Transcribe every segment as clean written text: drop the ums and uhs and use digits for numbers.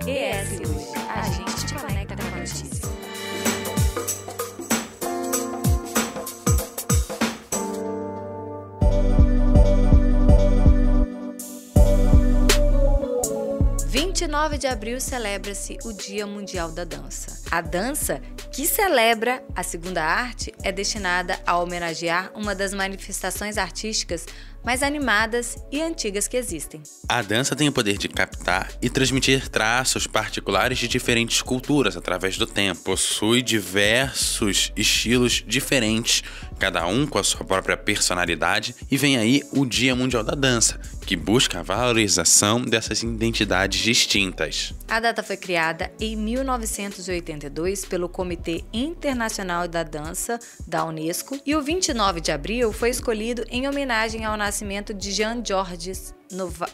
ES Hoje, a gente te conecta com a notícia. Dia 29 de abril celebra-se o Dia Mundial da Dança. A dança, que celebra a segunda arte, é destinada a homenagear uma das manifestações artísticas mais animadas e antigas que existem. A dança tem o poder de captar e transmitir traços particulares de diferentes culturas através do tempo. Possui diversos estilos diferentes, cada um com a sua própria personalidade, e vem aí o Dia Mundial da Dança, que busca a valorização dessas identidades distintas. A data foi criada em 1982 pelo Comitê Internacional da Dança da Unesco e o 29 de abril foi escolhido em homenagem ao nascimento de Jean-Georges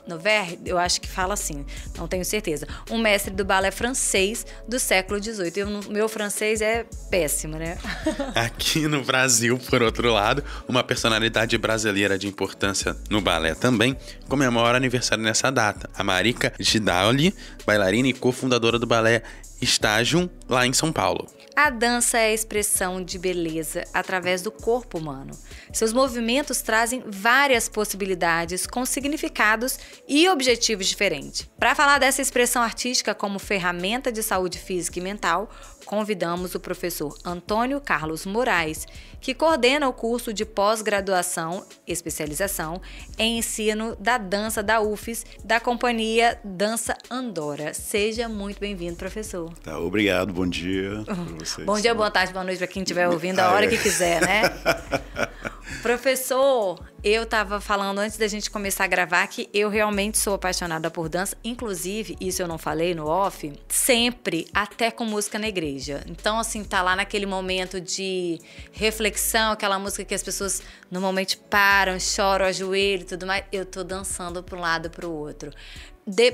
Noverre, eu acho que fala assim, não tenho certeza, um mestre do balé francês do século XVIII. Meu francês é péssimo, né? Aqui no Brasil, por outro lado, uma personalidade brasileira de importância no balé também comemora aniversário nessa data. A Marika Gidali, bailarina e cofundadora do balé Estágio, lá em São Paulo. A dança é a expressão de beleza através do corpo humano. Seus movimentos trazem várias possibilidades com significados e objetivos diferentes. Para falar dessa expressão artística como ferramenta de saúde física e mental, convidamos o professor Antônio Carlos Moraes, que coordena o curso de pós-graduação, especialização em ensino da dança da UFES, da companhia Dança Andora. Seja muito bem-vindo, professor. Tá, obrigado, bom dia para vocês. Bom dia, boa tarde, boa noite para quem estiver ouvindo, a hora que quiser, né? Professor, eu estava falando antes da gente começar a gravar que eu realmente sou apaixonada por dança, inclusive, isso eu não falei no off, sempre, até com música na igreja. Então, assim, tá lá naquele momento de reflexão, aquela música que as pessoas normalmente param, choram, ajoelham e tudo mais, eu tô dançando para um lado e para o outro.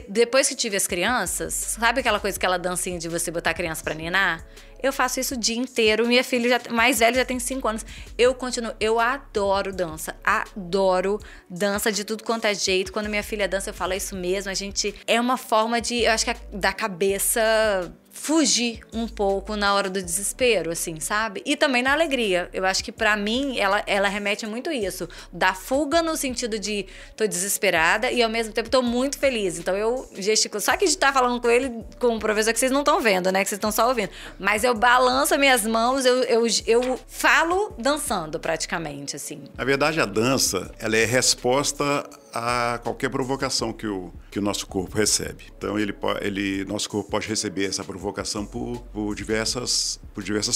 Depois que tive as crianças, sabe aquela dancinha de você botar a criança pra ninar? Eu faço isso o dia inteiro. Minha filha mais velha já tem 5 anos. Eu adoro dança de tudo quanto é jeito. Quando minha filha dança, eu falo, é isso mesmo. É uma forma de, eu acho que da cabeça fugir um pouco na hora do desespero, assim, sabe? E também na alegria. Eu acho que pra mim, ela remete muito isso. Da fuga no sentido de tô desesperada e ao mesmo tempo tô muito feliz. Então eu gesticulo. Só que de estar falando com ele, com o professor, que vocês não estão vendo, né? Que vocês estão só ouvindo. Mas eu balanço as minhas mãos, eu falo dançando praticamente, assim. Na verdade, a dança, ela é resposta a qualquer provocação que o nosso corpo recebe. Então, nosso corpo pode receber essa provocação por diversas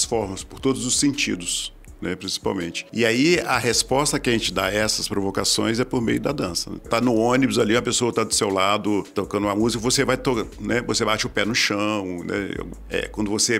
formas, por todos os sentidos, né, principalmente. E aí, a resposta que a gente dá a essas provocações é por meio da dança. Tá no ônibus ali, a pessoa tá do seu lado, tocando uma música, você vai né, você bate o pé no chão, né? Quando você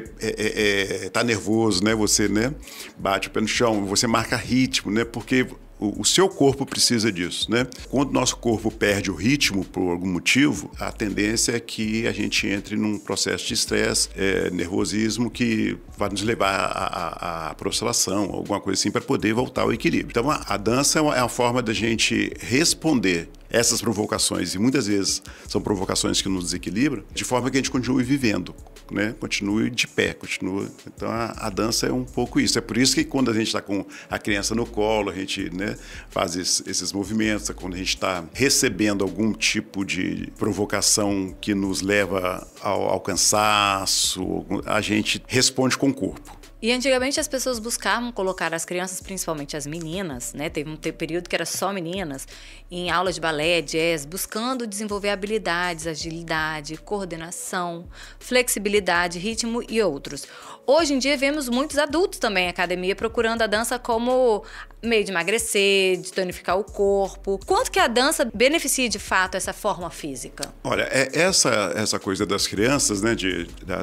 tá nervoso, né, você, né, bate o pé no chão, você marca ritmo, né, porque o seu corpo precisa disso, né? Quando o nosso corpo perde o ritmo por algum motivo, a tendência é que a gente entre num processo de estresse, nervosismo, que vai nos levar à prostração, alguma coisa assim, para poder voltar ao equilíbrio. Então, a dança é uma forma da gente responder essas provocações, e muitas vezes são provocações que nos desequilibram, de forma que a gente continue vivendo, né? Continue de pé, continue. Então a dança é um pouco isso. É por isso que quando a gente está com a criança no colo, a gente, né, faz esses movimentos, quando a gente está recebendo algum tipo de provocação que nos leva ao cansaço, a gente responde com o corpo. E antigamente as pessoas buscavam colocar as crianças, principalmente as meninas, né? Teve um período que era só meninas, em aula de balé, jazz, buscando desenvolver habilidades, agilidade, coordenação, flexibilidade, ritmo e outros. Hoje em dia vemos muitos adultos também em academia procurando a dança como meio de emagrecer, de tonificar o corpo. Quanto que a dança beneficia de fato essa forma física? Olha, essa coisa das crianças, né,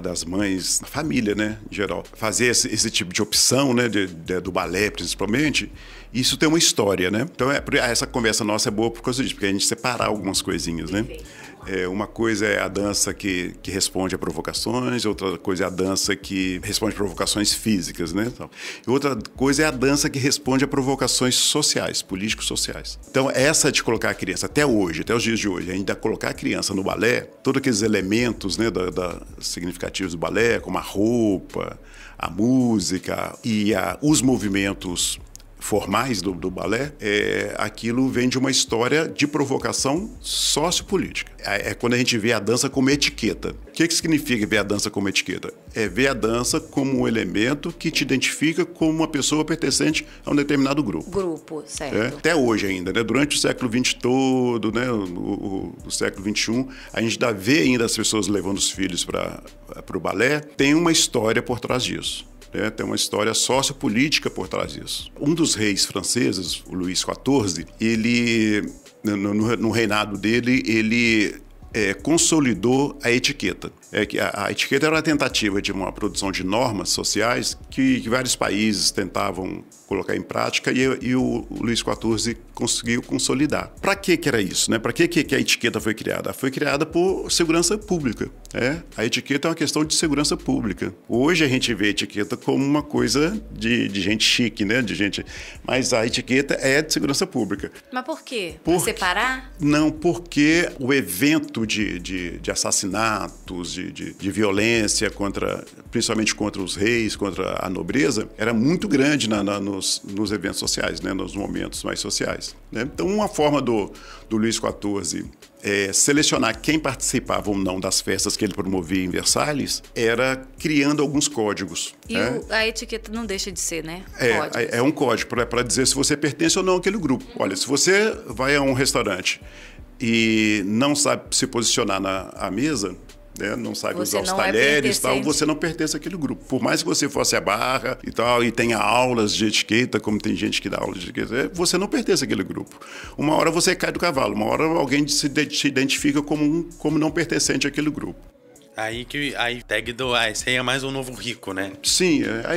das mães, da família, né, em geral, fazer esse tipo de opção, né, do balé principalmente, isso tem uma história, né? Então essa conversa nossa é boa por causa disso, porque a gente separar algumas coisinhas, né? Uma coisa é a dança que responde a provocações, outra coisa é a dança que responde a provocações físicas, né? E outra coisa é a dança que responde a provocações sociais, políticos-sociais. Então, essa de colocar a criança, até hoje, até os dias de hoje, ainda colocar a criança no balé, todos aqueles elementos, né, significativos do balé, como a roupa, a música e os movimentos formais do balé, aquilo vem de uma história de provocação sociopolítica. É quando a gente vê a dança como etiqueta. O que significa ver a dança como etiqueta? É ver a dança como um elemento que te identifica como uma pessoa pertencente a um determinado grupo. Grupo, certo. Até hoje ainda, né? Durante o século XX todo, né? o século XXI, a gente ainda vê ainda as pessoas levando os filhos para o balé. Tem uma história por trás disso. Tem uma história sociopolítica por trás disso. Um dos reis franceses, o Luís XIV, ele, no reinado dele, ele consolidou a etiqueta. A etiqueta era uma tentativa de uma produção de normas sociais que vários países tentavam colocar em prática e o Luís XIV conseguiu consolidar. Para que era isso? Né? Para que a etiqueta foi criada? Foi criada por segurança pública. A etiqueta é uma questão de segurança pública. Hoje a gente vê a etiqueta como uma coisa de gente chique, né? Mas a etiqueta é de segurança pública. Mas por quê? Para separar? Não, porque o evento de assassinatos, de violência, principalmente contra os reis, contra a nobreza, era muito grande nos eventos sociais, né? Nos momentos mais sociais. Né? Então, uma forma do Luís XIV selecionar quem participava ou não das festas que ele promovia em Versalhes era criando alguns códigos. E a etiqueta não deixa de ser, né? É um código para dizer se você pertence ou não àquele grupo. Olha, se você vai a um restaurante e não sabe se posicionar à mesa, né, não sabe usar os talheres e tal, você não pertence àquele grupo. Por mais que você fosse à barra e tal, e tenha aulas de etiqueta, como tem gente que dá aula de etiqueta, você não pertence àquele grupo. Uma hora você cai do cavalo, uma hora alguém se identifica como não pertencente àquele grupo. Aí tag esse aí é mais um novo rico, né? Sim, essa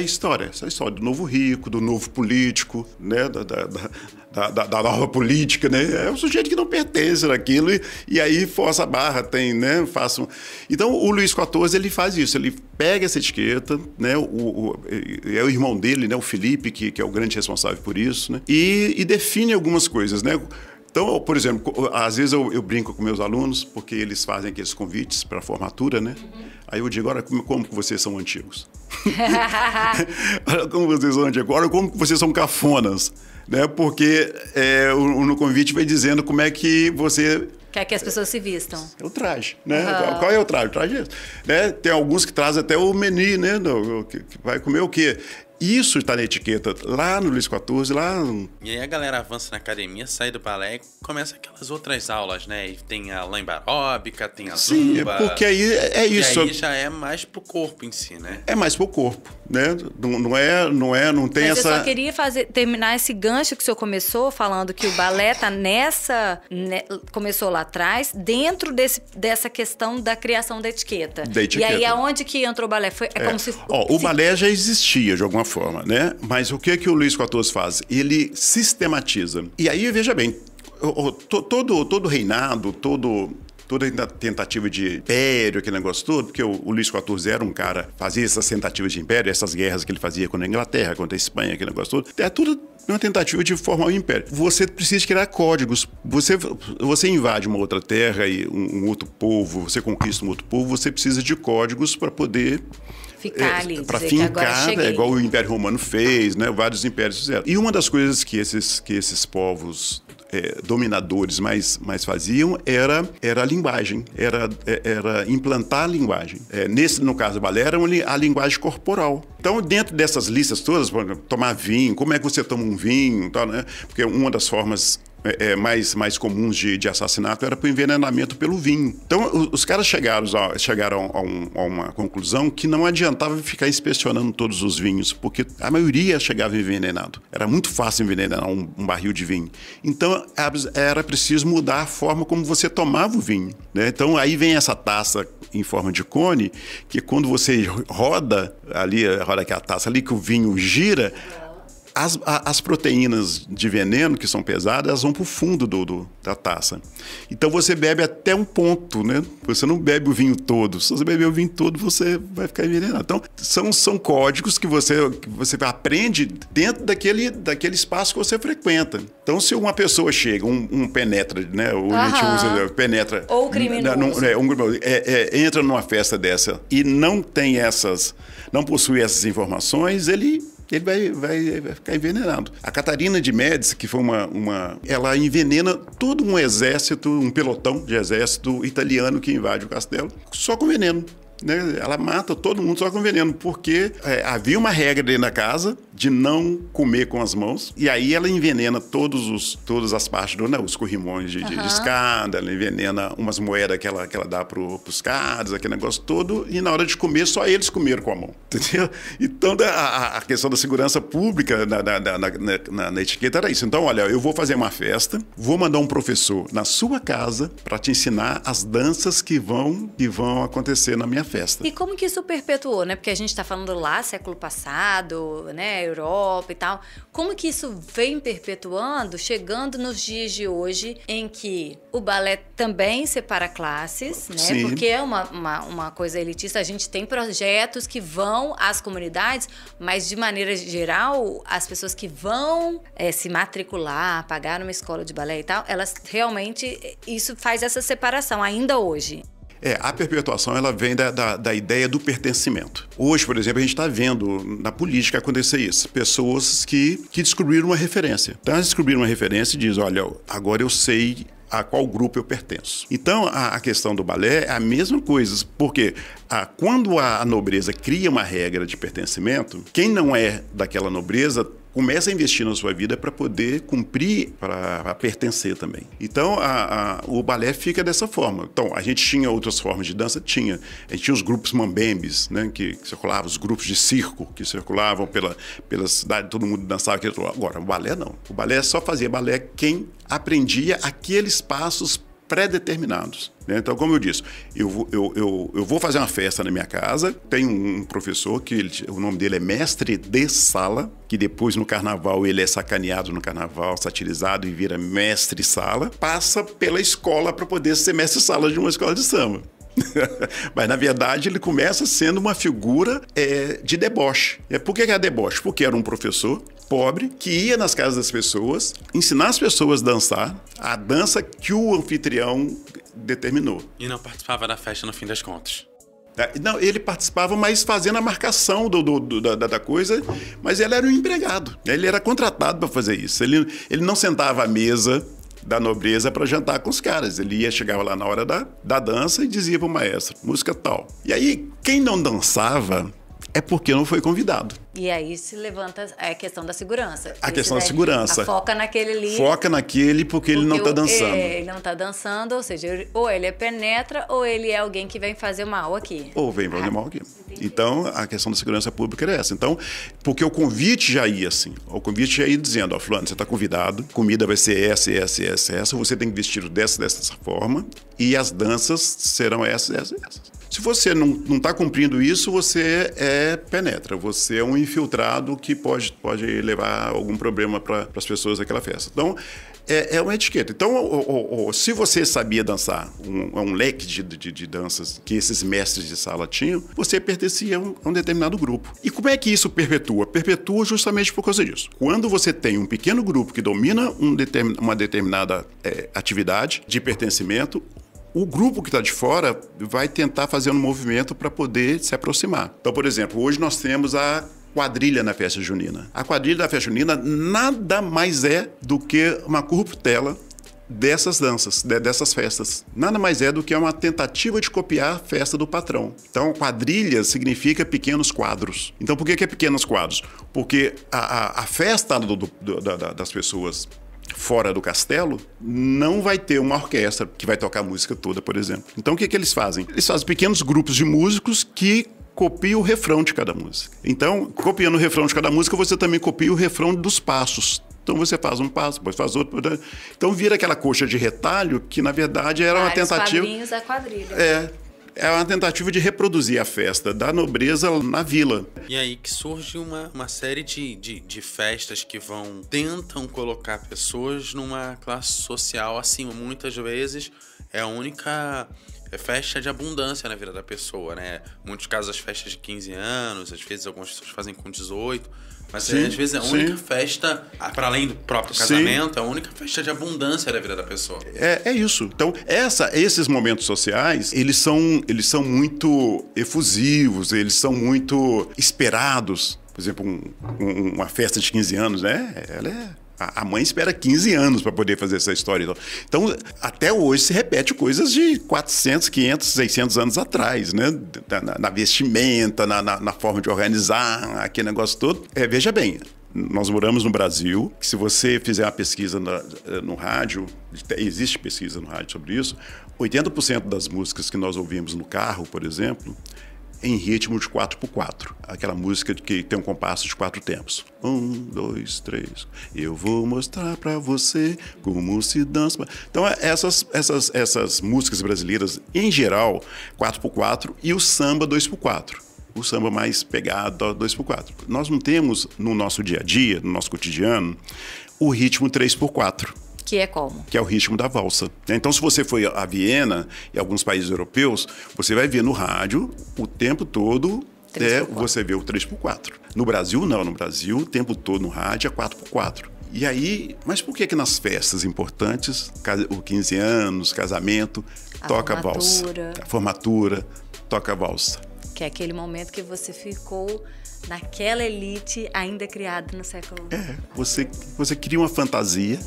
história do novo rico, do novo político, né? Da nova política, né? É um sujeito que não pertence naquilo e aí força a barra, né? Então o Luís XIV ele faz isso, ele pega essa etiqueta, né? É o irmão dele, né? O Felipe, que é o grande responsável por isso, né? E define algumas coisas, né? Então, por exemplo, às vezes eu brinco com meus alunos, porque eles fazem aqueles convites para a formatura, né? Aí eu digo, agora como que vocês são antigos? Como vocês são antigos? Agora como que vocês são cafonas? Né? Porque no convite vai dizendo como é que você... Quer que as pessoas se vistam. É o traje, né? Uhum. Qual é o traje? O traje é esse. Né? Tem alguns que trazem até o menu, né? Que vai comer o quê? Isso está na etiqueta lá no Luís XIV, lá... E aí a galera avança na academia, sai do balé e começa aquelas outras aulas, né? E tem a lamba aeróbica, tem a zumba... Sim, porque aí é isso. E aí já é mais pro corpo em si, né? É mais pro corpo, né? Não tem Mas essa... eu só queria terminar esse gancho que o senhor começou, falando que o balé tá começou lá atrás, dentro dessa questão da criação da etiqueta. E aí, aonde que entrou o balé? Como se... o balé já existia, de alguma forma, né? Mas o que o Luís XIV faz? Ele sistematiza. E aí, veja bem, todo reinado, toda tentativa de império, aquele negócio todo, porque o Luís XIV era um cara, fazia essas tentativas de império, essas guerras que ele fazia contra a Inglaterra, contra a Espanha, aquele negócio todo, é tudo uma tentativa de formar um império. Você precisa criar códigos. Você invade uma outra terra e um outro povo, você conquista um outro povo, você precisa de códigos para poder... ficar ali, para fincar, igual o Império Romano fez, né? Vários impérios fizeram. E uma das coisas que esses povos dominadores mais faziam era a linguagem, era implantar a linguagem. No caso do balé, era a linguagem corporal. Então, dentro dessas listas todas, tomar vinho, como é que você toma um vinho, tal, né? Porque uma das formas mais comuns de assassinato era para o envenenamento pelo vinho. Então, os caras chegaram a uma conclusão que não adiantava ficar inspecionando todos os vinhos, porque a maioria chegava envenenado. Era muito fácil envenenar um barril de vinho. Então, era preciso mudar a forma como você tomava o vinho, né? Então, aí vem essa taça em forma de cone, que quando você roda aquela taça ali, que o vinho gira, As proteínas de veneno, que são pesadas, elas vão para o fundo da taça. Então você bebe até um ponto, né? Você não bebe o vinho todo. Se você beber o vinho todo, você vai ficar envenenado. Então, são códigos que você aprende dentro daquele espaço que você frequenta. Então, se uma pessoa chega, um penetra, né? O a gente usa penetra. Ou criminoso. Entra numa festa dessa e não possui essas informações, ele vai ficar envenenado. A Catarina de Médici, que foi ela envenena todo um exército, um pelotão de exército italiano que invade o castelo, só com veneno. Né? Ela mata todo mundo só com veneno, porque havia uma regra dentro da casa de não comer com as mãos, e aí ela envenena todas as partes, os corrimões de escada, ela envenena umas moedas que ela dá pros caras, aquele negócio todo, e na hora de comer, só eles comeram com a mão, entendeu? Então, a questão da segurança pública na etiqueta era isso. Então, olha, eu vou fazer uma festa, vou mandar um professor na sua casa para te ensinar as danças que vão acontecer na minha festa. E como que isso perpetuou, né? Porque a gente está falando lá, século passado, né? Europa e tal. Como que isso vem perpetuando, chegando nos dias de hoje, em que o balé também separa classes, né? Sim. Porque é uma coisa elitista. A gente tem projetos que vão às comunidades, mas de maneira geral, as pessoas que vão se matricular, pagar numa escola de balé e tal, elas realmente, isso faz essa separação ainda hoje. A perpetuação ela vem da ideia do pertencimento. Hoje, por exemplo, a gente está vendo na política acontecer isso. Pessoas que descobriram uma referência. Então, elas descobriram uma referência e dizem, olha, agora eu sei a qual grupo eu pertenço. Então, a questão do balé é a mesma coisa, porque quando a nobreza cria uma regra de pertencimento, quem não é daquela nobreza começa a investir na sua vida para poder cumprir, para pertencer também. Então, o balé fica dessa forma. Então, a gente tinha outras formas de dança? Tinha. A gente tinha os grupos mambembes, né, que circulavam, os grupos de circo, que circulavam pela cidade, todo mundo dançava. Agora, o balé não. O balé só fazia balé quem aprendia aqueles passos pré-determinados. Né? Então, como eu disse, eu vou fazer uma festa na minha casa, tem um professor, o nome dele é mestre de sala, que depois no carnaval ele é sacaneado no carnaval, satirizado e vira mestre sala, passa pela escola para poder ser mestre sala de uma escola de samba. Mas, na verdade, ele começa sendo uma figura de deboche. Por que é deboche? Porque era um professor pobre que ia nas casas das pessoas, ensinar as pessoas a dançar a dança que o anfitrião determinou. E não participava da festa no fim das contas. Não, ele participava, mas fazendo a marcação da coisa, mas ele era um empregado. Ele era contratado para fazer isso. Ele não sentava à mesa da nobreza para jantar com os caras. Ele chegava lá na hora da dança e dizia para o maestro, música tal. E aí, quem não dançava é porque não foi convidado. E aí se levanta a questão da segurança. A questão da segurança. Foca naquele ali. Foca naquele porque ele não está dançando. Ele não está dançando, ou seja, ou ele penetra ou ele é alguém que vem fazer mal aqui. Ou vem fazer mal aqui. Então, a questão da segurança pública era essa. Então, porque o convite já ia assim. O convite já ia dizendo, fulano, você está convidado, comida vai ser essa, você tem que vestir dessa forma e as danças serão essas. Se você não está cumprindo isso, você penetra, você é um infiltrado que pode levar algum problema para as pessoas daquela festa. Então, é uma etiqueta. Então, se você sabia dançar um leque de danças que esses mestres de sala tinham, você pertencia a um determinado grupo. E como é que isso perpetua? Perpetua justamente por causa disso. Quando você tem um pequeno grupo que domina uma determinada atividade de pertencimento, o grupo que está de fora vai tentar fazer um movimento para poder se aproximar. Então, por exemplo, hoje nós temos a quadrilha na festa junina. A quadrilha da festa junina nada mais é do que uma corruptela dessas danças, dessas festas. Nada mais é do que uma tentativa de copiar a festa do patrão. Então, quadrilha significa pequenos quadros. Então, por que é pequenos quadros? Porque a festa das pessoas fora do castelo, não vai ter uma orquestra que vai tocar a música toda, por exemplo. Então, o que eles fazem? Eles fazem pequenos grupos de músicos que copiam o refrão de cada música. Então, copiando o refrão de cada música, você também copia o refrão dos passos. Então, você faz um passo, depois faz outro. Então, vira aquela coxa de retalho que, na verdade, era uma tentativa... Quadrinhos da quadrilha. É uma tentativa de reproduzir a festa da nobreza na vila. E aí que surge uma série de festas que tentam colocar pessoas numa classe social acima. Muitas vezes é a única festa de abundância na vida da pessoa, né? Em muitos casos as festas de 15 anos, às vezes algumas pessoas fazem com 18, mas Sim, às vezes é a única festa, para além do próprio casamento, é a única festa de abundância da vida da pessoa. É isso. Então, esses momentos sociais, eles são muito efusivos, eles são muito esperados. Por exemplo, uma festa de 15 anos, né? A mãe espera 15 anos para poder fazer essa história. Então, até hoje se repete coisas de 400, 500, 600 anos atrás, né? Na vestimenta, na forma de organizar, aquele negócio todo. Veja bem, nós moramos no Brasil. Se você fizer uma pesquisa no rádio, existe pesquisa no rádio sobre isso, 80% das músicas que nós ouvimos no carro, por exemplo, em ritmo de 4x4. Aquela música que tem um compasso de 4 tempos. 1, 2, 3. Eu vou mostrar pra você como se dança. Então, essas músicas brasileiras, em geral, 4x4 e o samba 2x4. O samba mais pegado 2x4. Nós não temos no nosso dia a dia, no nosso cotidiano, o ritmo 3x4. Que é como? Que é o ritmo da valsa. Então, se você for a Viena e alguns países europeus, você vai ver no rádio o tempo todo, você vê o 3x4. No Brasil, não. No Brasil, o tempo todo no rádio é 4x4. E aí, mas por que nas festas importantes, o 15 anos, casamento, toca valsa? A formatura, toca valsa. Que é aquele momento que você ficou naquela elite ainda criada no século XX. Você cria uma fantasia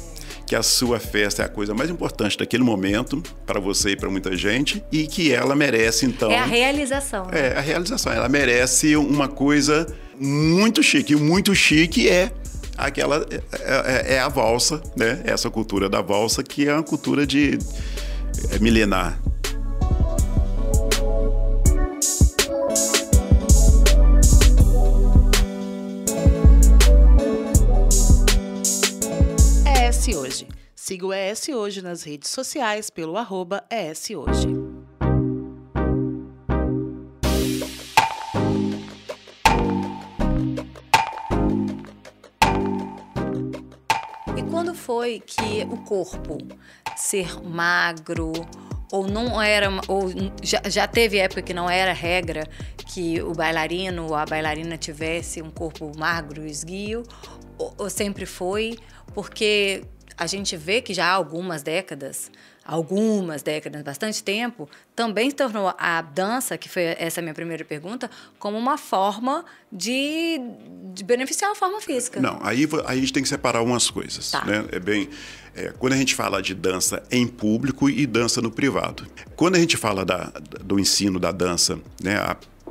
que a sua festa é a coisa mais importante daquele momento, para você e para muita gente, e que ela merece, então... É a realização. Né? É a realização. Ela merece uma coisa muito chique. E muito chique é a valsa, né? Essa cultura da valsa, que é uma cultura milenar. Hoje. Siga o ES Hoje nas redes sociais pelo @ESHoje. E quando foi que o corpo ser magro ou não era, ou já teve época que não era regra que o bailarino ou a bailarina tivesse um corpo magro e esguio, ou sempre foi? Porque a gente vê que já há algumas décadas, bastante tempo, também se tornou a dança, que foi essa minha primeira pergunta, como uma forma de beneficiar a forma física. Não, aí a gente tem que separar umas coisas. Tá. Né? Quando a gente fala de dança em público e dança no privado. Quando a gente fala do ensino da dança, né,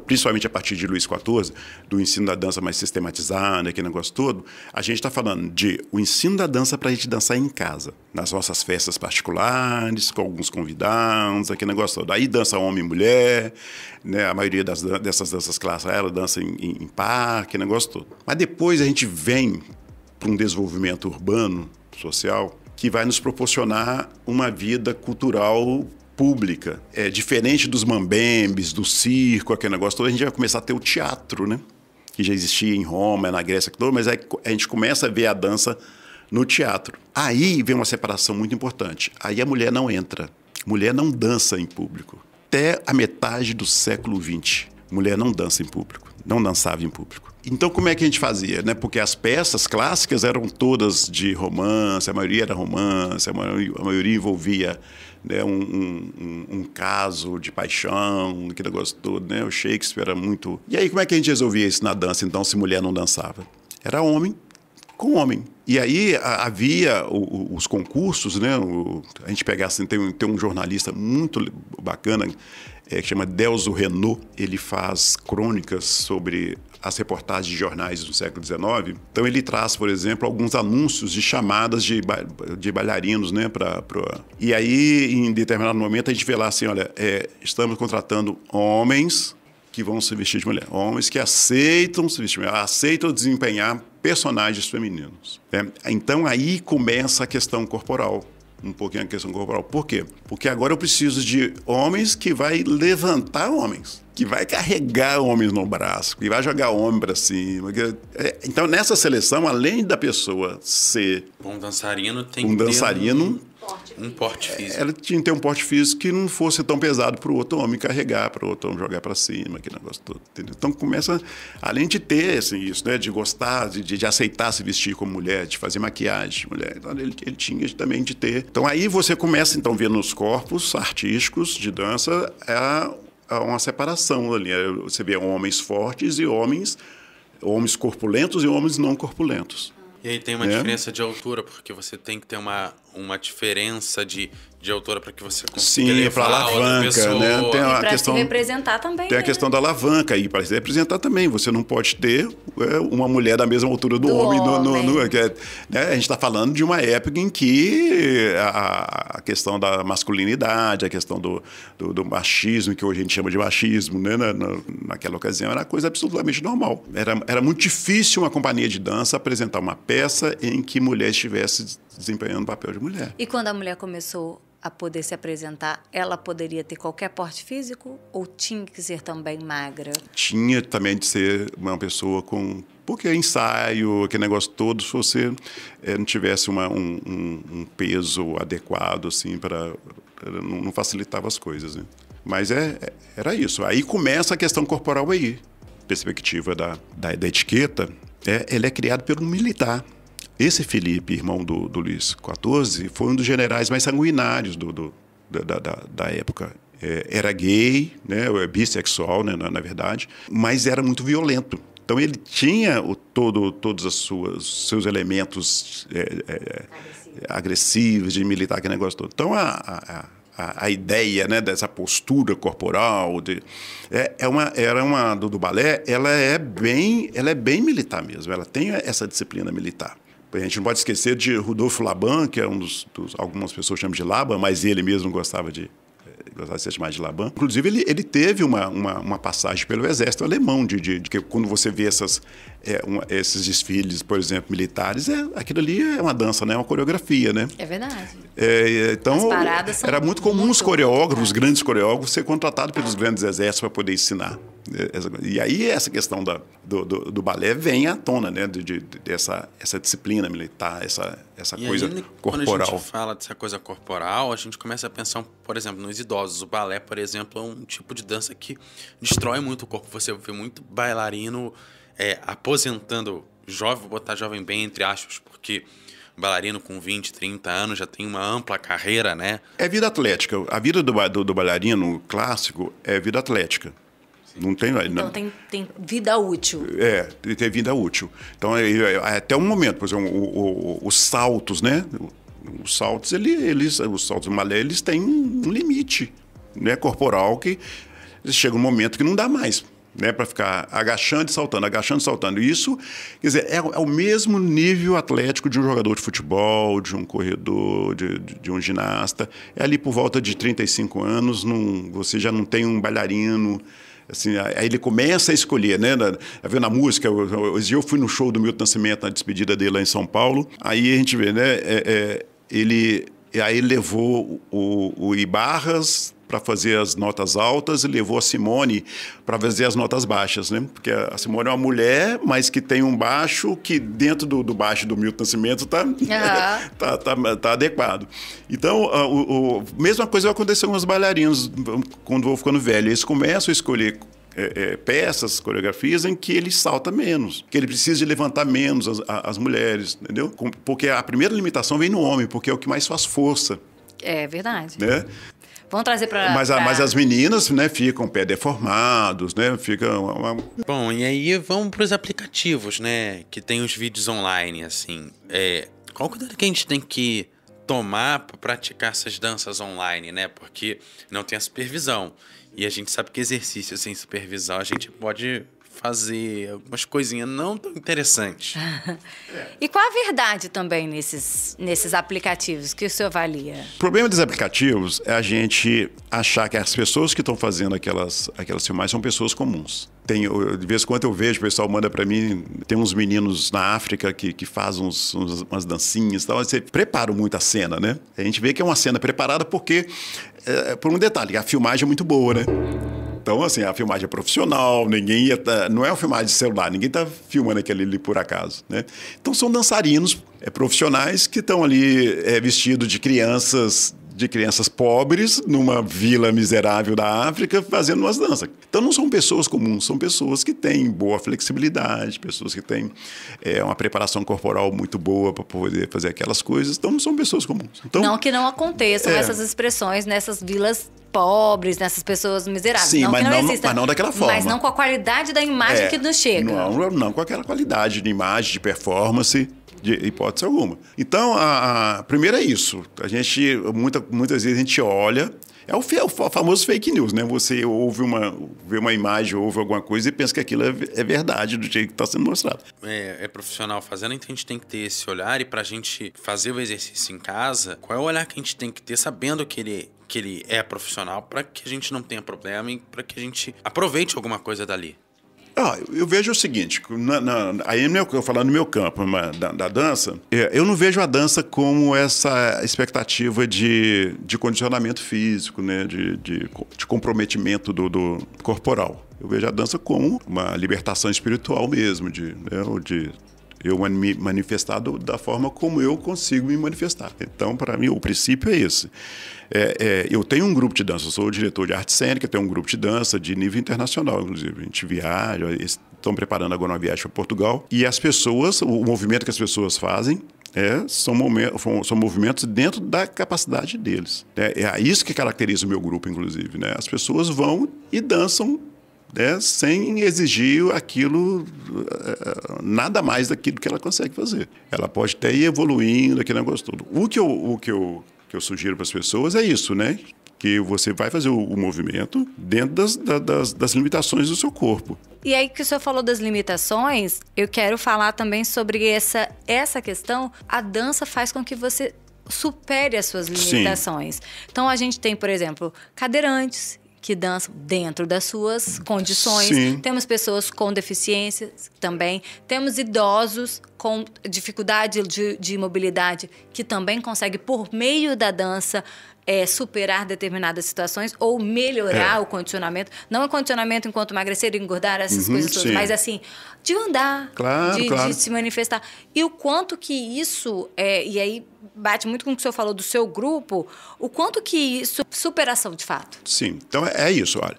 principalmente a partir de Luís XIV, do ensino da dança mais sistematizado, aquele negócio todo, a gente está falando o ensino da dança para a gente dançar em casa, nas nossas festas particulares, com alguns convidados, aquele negócio todo. Aí dança homem e mulher, né, a maioria dessas danças clássicas, ela dança em par, aquele negócio todo. Mas depois a gente vem para um desenvolvimento urbano, social, que vai nos proporcionar uma vida cultural pública. É diferente dos mambembes, do circo, aquele negócio todo, a gente vai começar a ter o teatro, né? Que já existia em Roma, na Grécia, mas aí a gente começa a ver a dança no teatro. Aí vem uma separação muito importante. Aí a mulher não entra. Mulher não dança em público. Até a metade do século XX, mulher não dança em público. Não dançava em público. Então, como é que a gente fazia? Né? Porque as peças clássicas eram todas de romance, a maioria era romance, a maioria envolvia, né, um caso de paixão, aquele negócio todo, né? O Shakespeare era muito... E aí, como é que a gente resolvia isso na dança, então, se mulher não dançava? Era homem com homem. E aí havia os concursos, né? A gente pegasse, tem um jornalista muito bacana, que chama Delzo Renaud. Ele faz crônicas sobre as reportagens de jornais do século XIX. Então ele traz, por exemplo, alguns anúncios de chamadas de bailarinos, né? E aí, em determinado momento, a gente vê lá assim, olha, estamos contratando homens que vão se vestir de mulher. Homens que aceitam se vestir de mulher, aceitam desempenhar personagens femininos. Né? Então aí começa a questão corporal. um pouquinho a questão corporal. Por quê? Porque agora eu preciso de homens que vai levantar homens, que vai carregar homens no braço, que vai jogar homem para cima. Então, nessa seleção, além da pessoa ser um dançarino, tem um que dançarino, ter um porte físico. ela tinha que ter um porte físico que não fosse tão pesado para o outro homem carregar, para o outro homem jogar para cima, aquele negócio todo. Entendeu? Então começa, além de ter assim, isso, né, de gostar, de aceitar se vestir como mulher, de fazer maquiagem de mulher, então, ele tinha também de ter. Então aí você começa então a ver nos corpos artísticos de dança há uma separação ali. Você vê homens fortes e homens corpulentos e homens não corpulentos. E aí tem uma diferença de altura, porque você tem que ter uma diferença de altura para que você consiga levar para alavanca, né? Tem a para questão se representar também. Tem a questão da alavanca aí, para se representar também. Você não pode ter uma mulher da mesma altura do homem. Né? A gente está falando de uma época em que a questão da masculinidade, a questão do machismo, que hoje a gente chama de machismo, né? Naquela ocasião era coisa absolutamente normal. Era muito difícil uma companhia de dança apresentar uma peça em que mulher estivesse desempenhando o papel de mulher. E quando a mulher começou a poder se apresentar, ela poderia ter qualquer porte físico ou tinha que ser também magra? Tinha também de ser uma pessoa com... Porque ensaio, aquele negócio todo, se você não tivesse um peso adequado, assim, não facilitava as coisas, né? Mas era isso. Aí começa a questão corporal aí. Perspectiva da etiqueta, ele é criado por um militar. Esse Felipe, irmão do Luís XIV, foi um dos generais mais sanguinários da época. Era gay, né, bissexual, né, na verdade, mas era muito violento. Então ele tinha todos os seus elementos agressivos, de militar, aquele negócio todo. Então a ideia, né, dessa postura corporal do balé, ela é bem militar mesmo. Ela tem essa disciplina militar. A gente não pode esquecer de Rudolf Laban, que é algumas pessoas chamam de Laban, mas ele mesmo gostava de ser chamado de Laban. Inclusive, ele teve uma passagem pelo exército alemão, de que quando você vê esses desfiles, por exemplo, militares, aquilo ali é uma dança, né? É uma coreografia, né? É verdade. Então, as paradas são era muito comum os coreógrafos, os grandes coreógrafos, ser contratados pelos grandes exércitos para poder ensinar. E aí essa questão do balé vem à tona, né? Essa disciplina militar, essa coisa aí, corporal. Quando a gente fala dessa coisa corporal, a gente começa a pensar, por exemplo, nos idosos. O balé, por exemplo, é um tipo de dança que destrói muito o corpo. Você vê muito bailarino aposentando jovem, vou botar jovem bem entre aspas, porque o bailarino com 20, 30 anos já tem uma ampla carreira, né? É vida atlética. A vida do bailarino clássico é vida atlética. Não tem, então tem vida útil. Tem vida útil. Então, até um momento, por exemplo, os saltos, né? Os saltos, os saltos do balé, eles têm um limite, né, corporal, que chega um momento que não dá mais, né, para ficar agachando e saltando. Isso, quer dizer, é o mesmo nível atlético de um jogador de futebol, de um corredor, de um ginasta. É ali por volta de 35 anos, você já não tem um bailarino. Assim, aí ele começa a escolher, né? Vendo a música, eu fui no show do Milton Nascimento, na despedida dele lá em São Paulo. Aí a gente vê, né? Ele levou o Ibarras para fazer as notas altas e levou a Simone para fazer as notas baixas, né? Porque a Simone é uma mulher, mas que tem um baixo que dentro do baixo do Milton Nascimento tá adequado. Então, mesma coisa vai acontecer com os bailarinos quando vão ficando velhos. Eles começam a escolher peças, coreografias em que ele salta menos, que ele precisa de levantar menos as mulheres, entendeu? Porque a primeira limitação vem no homem, porque é o que mais faz força. É verdade. Né? Vamos trazer para... Mas as meninas, né, ficam pé deformados, né? Bom, e aí vamos para os aplicativos, né? Que tem os vídeos online, assim. Qual cuidado que a gente tem que tomar para praticar essas danças online, né? Porque não tem a supervisão. E a gente sabe que exercício sem supervisão a gente pode fazer algumas coisinhas não tão interessantes. E qual a verdade também nesses aplicativos que o senhor avalia? O problema dos aplicativos é a gente achar que as pessoas que estão fazendo aquelas filmagens são pessoas comuns. De vez em quando eu vejo, o pessoal manda para mim, tem uns meninos na África que fazem umas dancinhas e tal. Você prepara muito a cena, né? A gente vê que é uma cena preparada porque, por um detalhe, a filmagem é muito boa, né? Então, assim, a filmagem é profissional, não é uma filmagem de celular, ninguém está filmando aquele ali por acaso, né? Então, são dançarinos profissionais que estão ali vestidos de crianças pobres numa vila miserável da África fazendo umas danças. Então não são pessoas comuns, são pessoas que têm boa flexibilidade, pessoas que têm uma preparação corporal muito boa para poder fazer aquelas coisas. Então não são pessoas comuns. Então, não que não aconteçam essas expressões nessas vilas pobres, nessas pessoas miseráveis. Sim, não mas, que não não, exista, mas não daquela forma. Mas não com a qualidade da imagem que nos chega. Não com aquela qualidade de imagem, de performance, de hipótese alguma. Então, primeiro é isso. A gente, muitas vezes a gente olha... É o famoso fake news, né? Você vê uma imagem, ouve alguma coisa e pensa que aquilo é verdade do jeito que está sendo mostrado. É profissional fazendo, então a gente tem que ter esse olhar, e para a gente fazer o exercício em casa, qual é o olhar que a gente tem que ter sabendo que ele é profissional, para que a gente não tenha problema e para que a gente aproveite alguma coisa dali? Eu vejo o seguinte, aí eu falando no meu campo da dança, eu não vejo a dança como essa expectativa de condicionamento físico, né, de comprometimento do corporal. Eu vejo a dança como uma libertação espiritual mesmo, de eu me manifestar da forma como eu consigo me manifestar. Então, para mim, o princípio é esse. Eu tenho um grupo de dança, eu sou o diretor de arte cênica, tenho um grupo de dança de nível internacional, inclusive. A gente viaja, estão preparando agora uma viagem para Portugal. E as pessoas, o movimento que as pessoas fazem, são movimentos dentro da capacidade deles. É isso que caracteriza o meu grupo, inclusive, né? As pessoas vão e dançam, sem exigir aquilo, nada mais daquilo que ela consegue fazer. Ela pode até ir evoluindo, aquele negócio todo. O que eu sugiro para as pessoas é isso, né? Que você vai fazer o movimento dentro das limitações do seu corpo. E aí que o senhor falou das limitações, eu quero falar também sobre essa questão. A dança faz com que você supere as suas limitações. Sim. Então a gente tem, por exemplo, cadeirantes que dançam dentro das suas condições. Sim. Temos pessoas com deficiências também. Temos idosos com dificuldade de mobilidade que também conseguem, por meio da dança, superar determinadas situações ou melhorar o condicionamento. Não é condicionamento enquanto emagrecer e engordar, essas coisas todas, mas assim, de andar, de se manifestar. E o quanto que isso, e aí bate muito com o que o senhor falou do seu grupo, o quanto que isso superação de fato. Sim, então é isso, olha.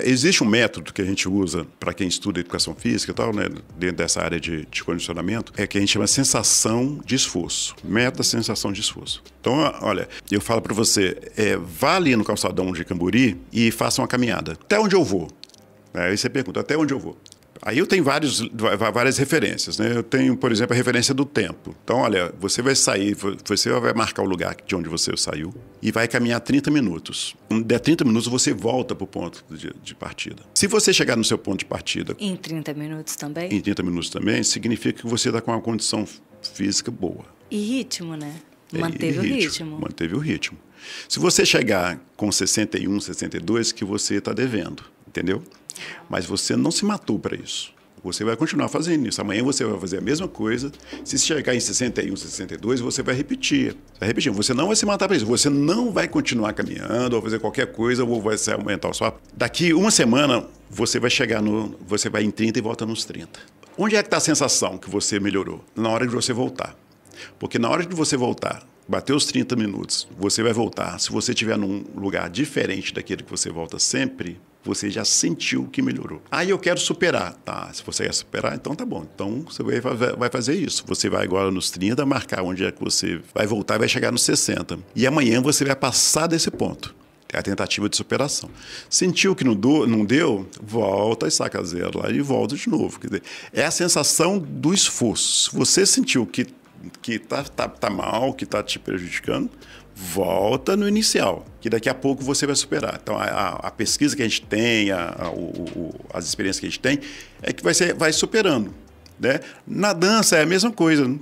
Existe um método que a gente usa para quem estuda educação física e tal, né, dentro dessa área de condicionamento, que a gente chama sensação de esforço. Método da sensação de esforço. Então, olha, eu falo para você, vá ali no calçadão de Camburi e faça uma caminhada. Até onde eu vou? Aí você pergunta, até onde eu vou? Aí eu tenho várias referências, né? Eu tenho, por exemplo, a referência do tempo. Então, olha, você vai sair, você vai marcar o lugar de onde você saiu e vai caminhar 30 minutos. Quando der 30 minutos, você volta para o ponto de partida. Se você chegar no seu ponto de partida... Em 30 minutos também? Em 30 minutos também, significa que você está com uma condição física boa. E ritmo, né? Manteve o ritmo. Manteve o ritmo. Se você chegar com 61, 62, que você está devendo, entendeu? Mas você não se matou para isso. Você vai continuar fazendo isso. Amanhã você vai fazer a mesma coisa. Se chegar em 61, 62, você vai repetir. Você não vai se matar para isso. Você não vai continuar caminhando ou fazer qualquer coisa ou vai aumentar o sua... Daqui uma semana, você vai chegar você vai em 30 e volta nos 30. Onde é que está a sensação que você melhorou? Na hora de você voltar. Porque na hora de você voltar, bater os 30 minutos, você vai voltar. Se você estiver num lugar diferente daquele que você volta sempre, você já sentiu que melhorou. Aí eu quero superar. Tá, se você quer superar, então tá bom. Então você vai fazer isso. Você vai agora nos 30, marcar onde é que você vai voltar e vai chegar nos 60. E amanhã você vai passar desse ponto. É a tentativa de superação. Sentiu que não deu, volta e saca zero lá e volta de novo. Quer dizer, é a sensação do esforço. Se você sentiu que que tá mal, que tá te prejudicando, volta no inicial, que daqui a pouco você vai superar. Então, a pesquisa que a gente tem, as experiências que a gente tem, é que vai superando, né? Na dança é a mesma coisa, né?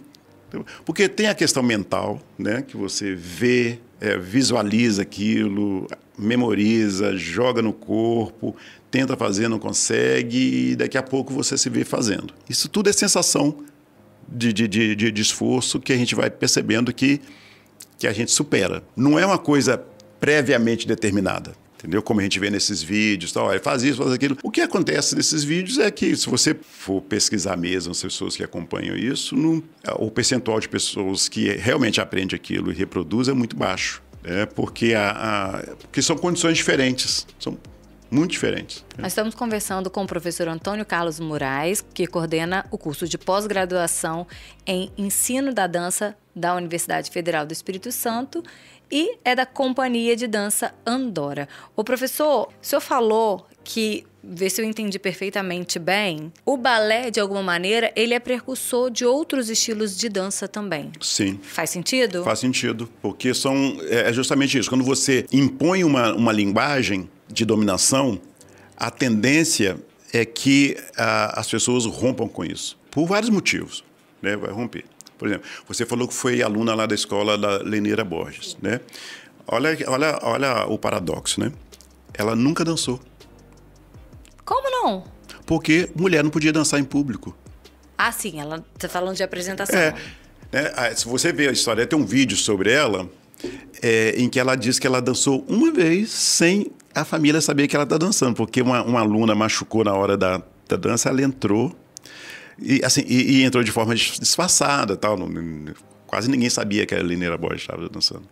Porque tem a questão mental, né? Que você vê, visualiza aquilo, memoriza, joga no corpo, tenta fazer, não consegue, e daqui a pouco você se vê fazendo. Isso tudo é sensação de esforço que a gente vai percebendo que a gente supera. Não é uma coisa previamente determinada, entendeu? Como a gente vê nesses vídeos, tal, faz isso, faz aquilo. O que acontece nesses vídeos é que, se você for pesquisar mesmo as pessoas que acompanham isso, o percentual de pessoas que realmente aprende aquilo e reproduz é muito baixo. Porque são condições diferentes, são muito diferentes. Nós estamos conversando com o professor Antônio Carlos Moraes, que coordena o curso de pós-graduação em Ensino da Dança da Universidade Federal do Espírito Santo e é da Companhia de Dança Andora. O professor, o senhor falou que, vê se eu entendi perfeitamente bem, o balé, de alguma maneira, ele é precursor de outros estilos de dança também. Sim. Faz sentido? Faz sentido, porque é justamente isso. Quando você impõe uma linguagem de dominação, a tendência é que as pessoas rompam com isso, por vários motivos, né? Vai romper. Por exemplo, você falou que foi aluna lá da escola da Leneira Borges, né? Olha o paradoxo, né? Ela nunca dançou. Como não? Porque mulher não podia dançar em público. Ah, sim, ela está falando de apresentação. Né? Se você ver a história, tem um vídeo sobre ela, em que ela diz que ela dançou uma vez sem a família saber que ela está dançando, porque uma aluna machucou na hora da dança, ela entrou e entrou de forma disfarçada, tal, quase ninguém sabia que a Leneira Borges estava dançando,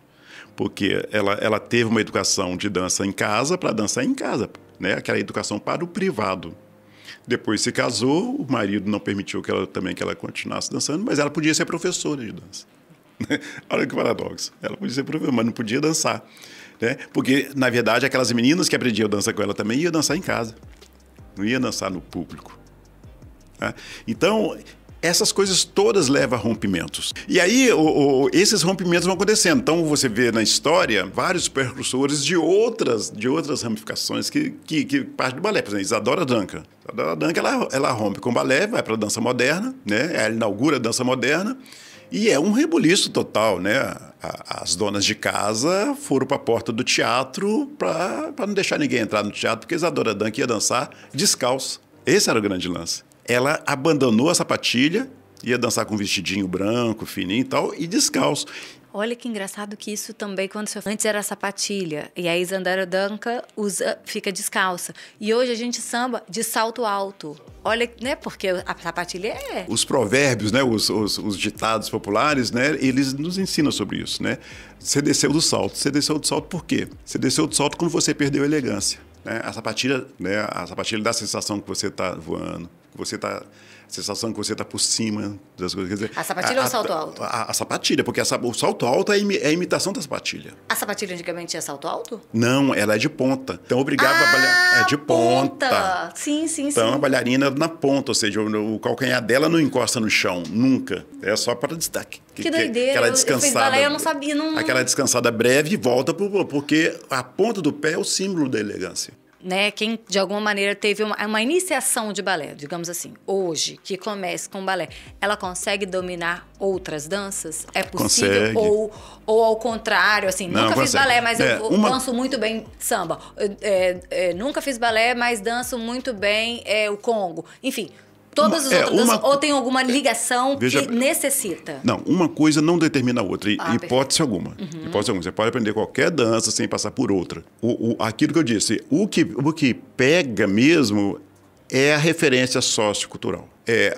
porque ela teve uma educação de dança em casa para dançar em casa, né? Aquela educação para o privado. Depois se casou, o marido não permitiu que ela continuasse dançando, mas ela podia ser professora de dança. Olha que paradoxo. Ela podia ser professora, mas não podia dançar, né? Porque, na verdade, aquelas meninas que aprendiam a dançar com ela também iam dançar em casa. Não ia dançar no público. Né? Então, essas coisas todas levam a rompimentos. E aí, esses rompimentos vão acontecendo. Então, você vê na história vários precursores de outras ramificações que partem do balé. Por exemplo, Isadora Duncan. Isadora Duncan, ela rompe com o balé, vai para a dança moderna, né? Ela inaugura a dança moderna. E é um rebuliço total, né? As donas de casa foram para a porta do teatro para não deixar ninguém entrar no teatro, porque Isadora Duncan ia dançar descalço. Esse era o grande lance. Ela abandonou a sapatilha, ia dançar com um vestidinho branco, fininho e tal, e descalço. Olha que engraçado que isso também, antes era sapatilha, e a Isadora Duncan fica descalça. E hoje a gente samba de salto alto. Olha, né, porque a sapatilha é... Os provérbios, né, os ditados populares, né, eles nos ensinam sobre isso, né? Você desceu do salto. Você desceu do salto por quê? Você desceu do salto quando você perdeu a elegância. Né? A sapatilha dá a sensação que você está voando, a sensação que você está por cima das coisas. Quer dizer, a sapatilha ou o salto alto? A sapatilha, porque o salto alto é a imitação da sapatilha. A sapatilha antigamente é salto alto? Não, ela é de ponta. Então, obrigado a bailarina. É de ponta. Sim. Então, a bailarina na ponta, ou seja, o calcanhar dela não encosta no chão, nunca. É só para destaque. Que doideira, aquela descansada, eu fiz balé, eu não sabia. Aquela descansada breve e volta, porque a ponta do pé é o símbolo da elegância. Né, quem de alguma maneira teve uma iniciação de balé, digamos assim, hoje, que comece com balé, ela consegue dominar outras danças? É possível? Consegue. Ou ao contrário, assim, não, nunca consegue. Fiz balé, mas eu danço muito bem samba. Nunca fiz balé, mas danço muito bem o Congo. Enfim, todas as outras danças, ou tem alguma ligação que necessita? Não, uma coisa não determina a outra, hipótese alguma. Uhum. Hipótese alguma. Você pode aprender qualquer dança sem passar por outra. Aquilo que eu disse, o que pega mesmo é a referência sociocultural.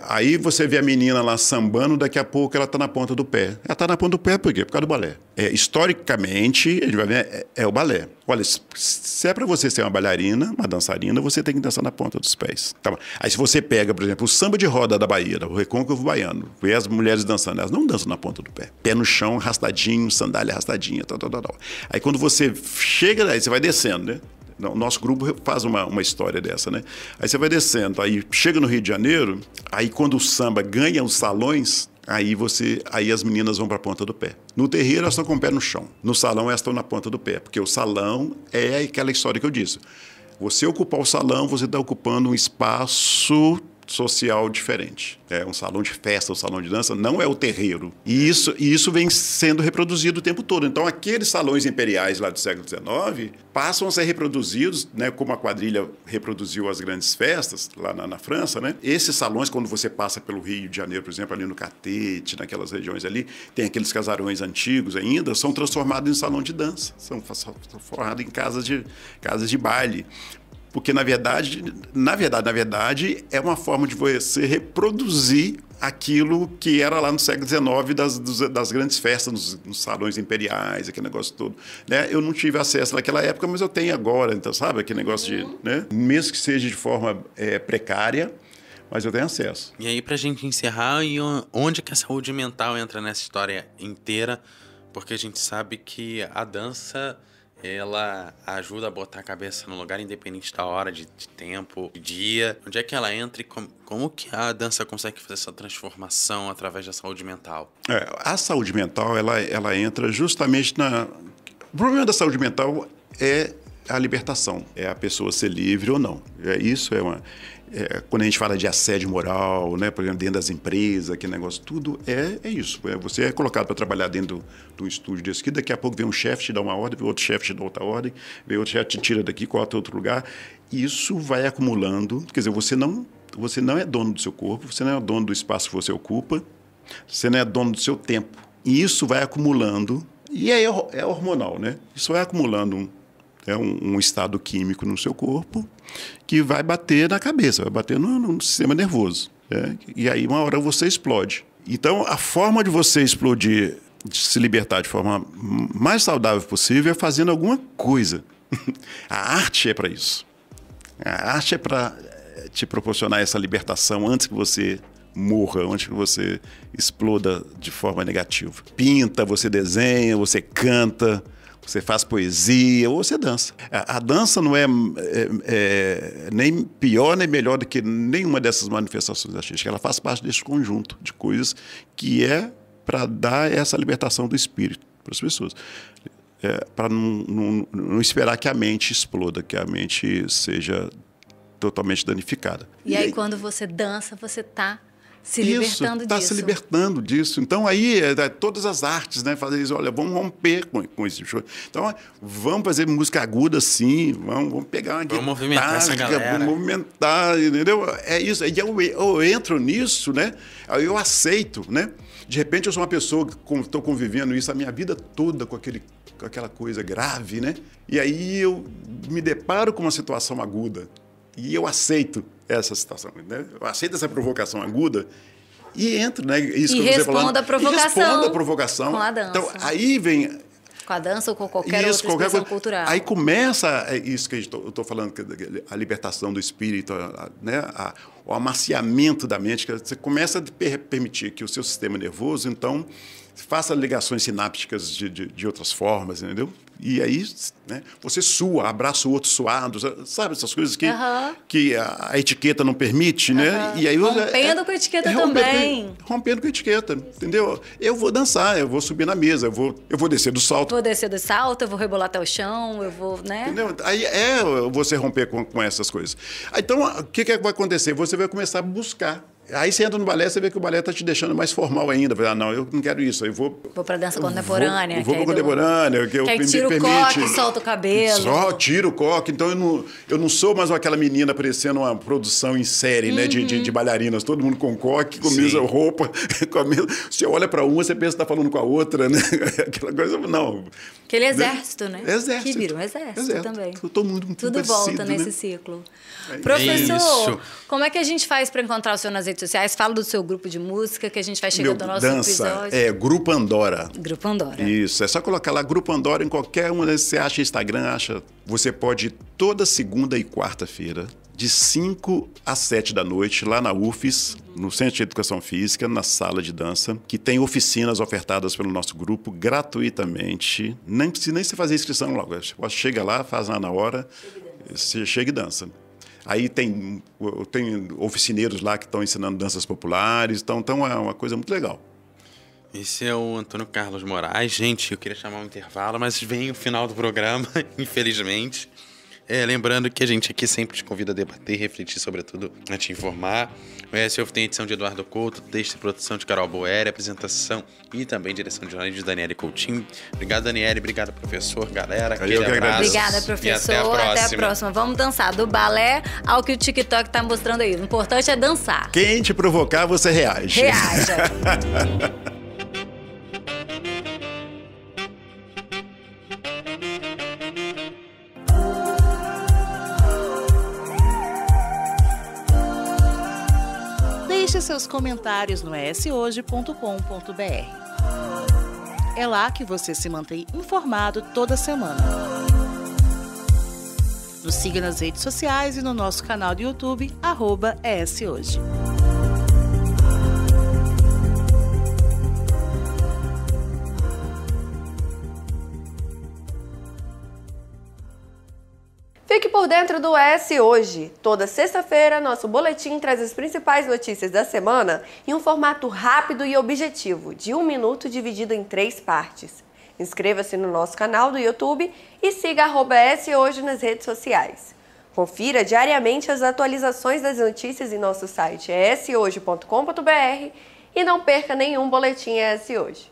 Aí você vê a menina lá sambando, daqui a pouco ela está na ponta do pé. Ela está na ponta do pé por quê? Por causa do balé. Historicamente, a gente vai ver, é o balé. Olha, se é para você ser uma bailarina, uma dançarina, você tem que dançar na ponta dos pés. Tá bom. Aí se você pega, por exemplo, o samba de roda da Bahia, o recôncavo baiano, vê as mulheres dançando, elas não dançam na ponta do pé. Pé no chão, arrastadinho, sandália arrastadinha, tal. Aí quando você chega, aí você vai descendo, né? O nosso grupo faz uma história dessa, né? Aí você vai descendo, aí chega no Rio de Janeiro, aí quando o samba ganha os salões, Aí as meninas vão para a ponta do pé. No terreiro, elas estão com o pé no chão. No salão, elas estão na ponta do pé. Porque o salão é aquela história que eu disse. Você ocupar o salão, você está ocupando um espaço social diferente. É um salão de festa, um salão de dança, não é o terreiro. E isso vem sendo reproduzido o tempo todo. Então, aqueles salões imperiais lá do século XIX passam a ser reproduzidos, né, como a quadrilha reproduziu as grandes festas lá na França, né? Esses salões, quando você passa pelo Rio de Janeiro, por exemplo, ali no Catete, naquelas regiões ali, tem aqueles casarões antigos ainda, são transformados em salão de dança, são formados em casas de baile. Porque, na verdade, é uma forma de você reproduzir aquilo que era lá no século XIX das grandes festas, nos salões imperiais, aquele negócio todo. Né? Eu não tive acesso naquela época, mas eu tenho agora. Então, sabe, aquele negócio de... Né? Mesmo que seja de forma precária, mas eu tenho acesso. E aí, pra gente encerrar, e onde que a saúde mental entra nessa história inteira? Porque a gente sabe que a dança... ela ajuda a botar a cabeça no lugar independente da hora, de tempo, de dia. Onde é que ela entra e como que a dança consegue fazer essa transformação através da saúde mental? A saúde mental, ela entra justamente na... O problema da saúde mental é a libertação. É a pessoa ser livre ou não. Quando a gente fala de assédio moral, né, por exemplo, dentro das empresas, aquele negócio, tudo é isso. Você é colocado para trabalhar dentro do estúdio desse aqui, daqui a pouco vem um chefe te dá uma ordem, vem outro chefe te dá outra ordem, vem outro chefe te tira daqui, corta outro lugar. Isso vai acumulando, quer dizer, você não é dono do seu corpo, você não é dono do espaço que você ocupa, você não é dono do seu tempo. E isso vai acumulando, e é hormonal, né? Isso vai acumulando um estado químico no seu corpo que vai bater na cabeça, vai bater no sistema nervoso. Né? E aí, uma hora, você explode. Então, a forma de você explodir, de se libertar de forma mais saudável possível é fazendo alguma coisa. A arte é para isso. A arte é para te proporcionar essa libertação antes que você morra, antes que você exploda de forma negativa. Pinta, você desenha, você canta, você faz poesia ou você dança. A dança não é nem pior nem melhor do que nenhuma dessas manifestações artísticas. Ela faz parte desse conjunto de coisas que é para dar essa libertação do espírito para as pessoas. Para não esperar que a mente exploda, que a mente seja totalmente danificada. E aí, quando você dança, você está se libertando disso. Está se libertando disso. Então, aí, todas as artes, né, fazer isso, olha, vamos romper com esse show. Então, vamos fazer música aguda, sim, vamos pegar uma guitarra. Vamos movimentar essa galera. Vamos movimentar, entendeu? É isso. E eu entro nisso, né? Aí eu aceito, né? De repente, eu sou uma pessoa que estou convivendo isso a minha vida toda com aquela coisa grave, né? E aí eu me deparo com uma situação aguda e eu aceito essa situação, né? Eu aceito essa provocação aguda e entro, né? Isso e que você falando. A provocação. E respondo a provocação. Com a dança. Então, aí vem... Com a dança ou com qualquer outra expressão cultural. Aí começa isso que eu estou falando, a libertação do espírito, né? O amaciamento da mente, que você começa a permitir que o seu sistema nervoso, então, faça ligações sinápticas de outras formas, entendeu? E aí, né, você sua, abraça o outro suado, sabe essas coisas que a etiqueta não permite, né? E aí, rompendo com a etiqueta também. Rompendo com a etiqueta, entendeu? Eu vou dançar, eu vou subir na mesa, eu vou descer do salto. Vou descer do salto, eu vou rebolar até o chão, eu vou, né? Entendeu? Aí você romper com essas coisas. Então, o que vai acontecer? Você vai começar a buscar. Aí você entra no balé, você vê que o balé está te deixando mais formal ainda. Não, eu não quero isso. Eu vou para dança contemporânea. Vou para contemporânea. Que aí tira o coque, solta o cabelo. Só tira o coque. Então eu não sou mais aquela menina parecendo uma produção em série, né, de bailarinas. Todo mundo com coque, com a mesma roupa. Você olha para uma, você pensa que está falando com a outra, né? Aquela coisa, não. Aquele exército, né? Exército. Que vira um exército também. Todo mundo muito Tudo parecido, volta nesse né? ciclo. Professor, como é que a gente faz para encontrar o senhor nas redes sociais? Fala do seu grupo de música, que a gente vai chegando ao nosso episódio. Grupo Andora. Grupo Andora. Isso, é só colocar lá Grupo Andora em qualquer uma desses. Você acha Instagram, acha. Você pode ir toda segunda e quarta-feira, de 5 às 7 da noite, lá na UFES, no Centro de Educação Física, na sala de dança, que tem oficinas ofertadas pelo nosso grupo gratuitamente. Nem precisa nem se fazer inscrição logo. Você chega lá, faz lá na hora, você chega e dança. Aí tem oficineiros lá que estão ensinando danças populares, então é uma coisa muito legal. Esse é o Antônio Carlos Moraes. Gente, eu queria chamar um intervalo, mas vem o final do programa, infelizmente. Lembrando que a gente aqui sempre te convida a debater, refletir, sobretudo, a te informar. O ES Off tem edição de Eduardo Couto, texto e produção de Carol Boeri, apresentação e também direção de jornalismo de Daniele Coutinho. Obrigado, Daniele. Obrigado, professor. Galera, aquele abraço. Obrigada, professor. E até a próxima. Vamos dançar do balé ao que o TikTok tá mostrando aí. O importante é dançar. Quem te provocar, você reage. Reaja. Deixe seus comentários no eshoje.com.br. É lá que você se mantém informado toda semana. Nos siga nas redes sociais e no nosso canal do YouTube, @eshoje. Fique por dentro do ES Hoje. Toda sexta-feira, nosso boletim traz as principais notícias da semana em um formato rápido e objetivo, de 1 minuto dividido em 3 partes. Inscreva-se no nosso canal do YouTube e siga @ES Hoje nas redes sociais. Confira diariamente as atualizações das notícias em nosso site eshoje.com.br e não perca nenhum boletim ES Hoje.